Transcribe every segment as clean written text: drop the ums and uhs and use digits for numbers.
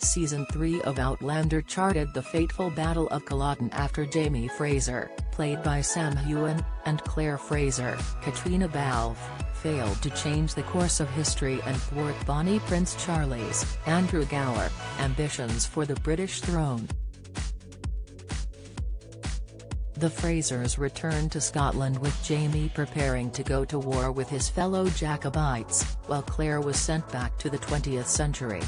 Season 3 of Outlander charted the fateful Battle of Culloden after Jamie Fraser, played by Sam Heughan, and Claire Fraser, Katrina Balfe, failed to change the course of history and thwart Bonnie Prince Charlie's, Andrew Gower, ambitions for the British throne. The Frasers returned to Scotland with Jamie preparing to go to war with his fellow Jacobites, while Claire was sent back to the 20th century.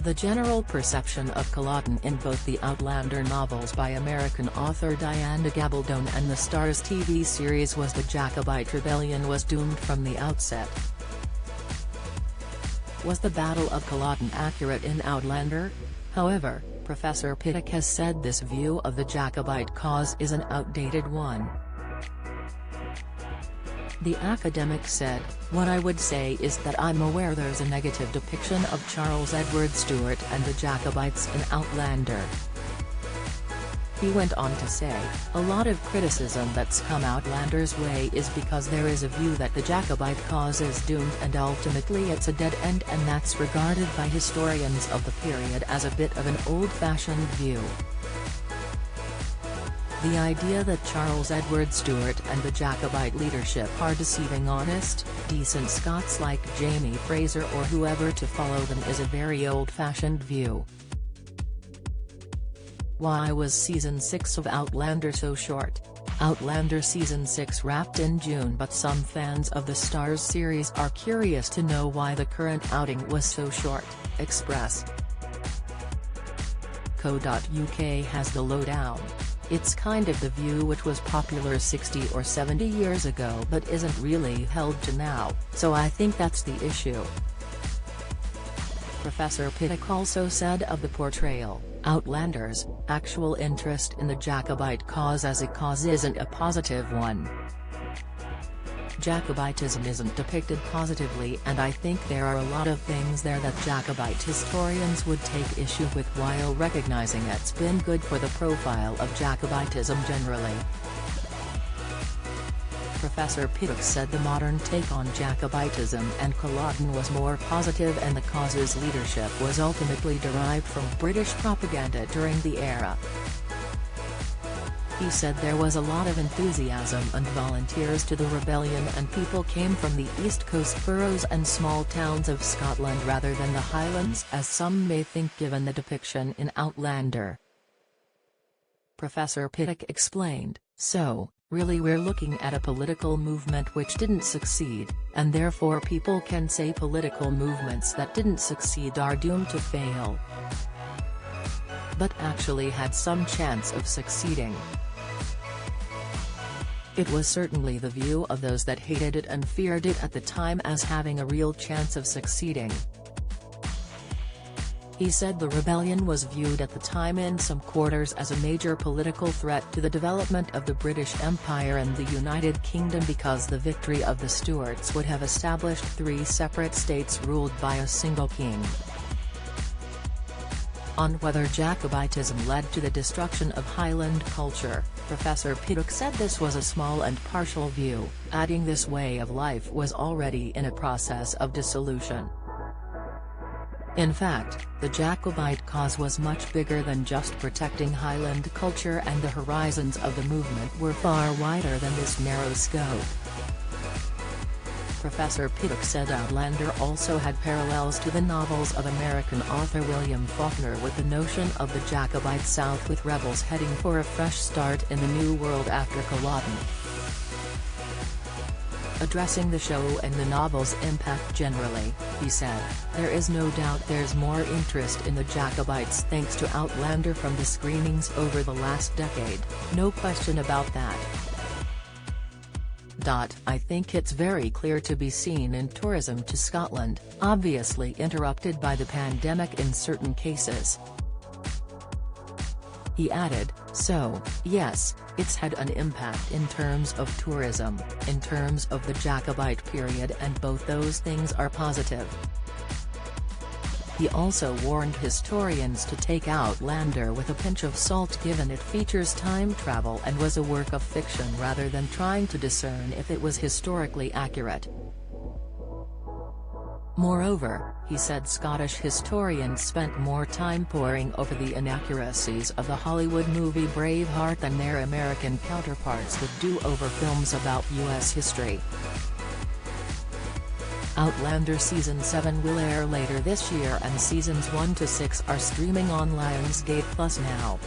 The general perception of Culloden in both the Outlander novels by American author Diana Gabaldon and the Starz TV series was the Jacobite rebellion was doomed from the outset. Was the Battle of Culloden accurate in Outlander? However, Professor Pittock has said this view of the Jacobite cause is an outdated one. The academic said, "What I would say is that I'm aware there's a negative depiction of Charles Edward Stuart and the Jacobites in Outlander." He went on to say, "A lot of criticism that's come Outlander's way is because there is a view that the Jacobite cause is doomed and ultimately it's a dead end, and that's regarded by historians of the period as a bit of an old-fashioned view. The idea that Charles Edward Stuart and the Jacobite leadership are deceiving honest, decent Scots like Jamie Fraser or whoever to follow them is a very old-fashioned view." Why was Season 6 of Outlander so short? Outlander Season 6 wrapped in June, but some fans of the Starz series are curious to know why the current outing was so short. Express.co.uk has the lowdown. "It's kind of the view which was popular 60 or 70 years ago but isn't really held to now, so I think that's the issue." Professor Pittock also said of the portrayal, "Outlander's actual interest in the Jacobite cause as a cause isn't a positive one. Jacobitism isn't depicted positively, and I think there are a lot of things there that Jacobite historians would take issue with while recognizing it's been good for the profile of Jacobitism generally." Professor Pittock said the modern take on Jacobitism and Culloden was more positive, and the cause's leadership was ultimately derived from British propaganda during the era. He said there was a lot of enthusiasm and volunteers to the rebellion, and people came from the East Coast boroughs and small towns of Scotland rather than the Highlands, as some may think given the depiction in Outlander. Professor Pittock explained, "So, really we're looking at a political movement which didn't succeed, and therefore people can say political movements that didn't succeed are doomed to fail, but actually had some chance of succeeding. It was certainly the view of those that hated it and feared it at the time as having a real chance of succeeding." He said the rebellion was viewed at the time in some quarters as a major political threat to the development of the British Empire and the United Kingdom because the victory of the Stuarts would have established 3 separate states ruled by a single king. On whether Jacobitism led to the destruction of Highland culture, Professor Pittock said this was a small and partial view, adding this way of life was already in a process of dissolution. In fact, the Jacobite cause was much bigger than just protecting Highland culture, and the horizons of the movement were far wider than this narrow scope. Professor Pittock said Outlander also had parallels to the novels of American author William Faulkner, with the notion of the Jacobite South with rebels heading for a fresh start in the New World after Culloden. Addressing the show and the novel's impact generally, he said, "There is no doubt there's more interest in the Jacobites thanks to Outlander from the screenings over the last decade, no question about that. I think it's very clear to be seen in tourism to Scotland, obviously interrupted by the pandemic in certain cases." He added, "So, yes, it's had an impact in terms of tourism, in terms of the Jacobite period, and both those things are positive." He also warned historians to take Outlander with a pinch of salt given it features time travel and was a work of fiction rather than trying to discern if it was historically accurate. Moreover, he said Scottish historians spent more time poring over the inaccuracies of the Hollywood movie Braveheart than their American counterparts would do over films about U.S. history. Outlander Season 7 will air later this year and Seasons 1 to 6 are streaming on Lionsgate Plus now.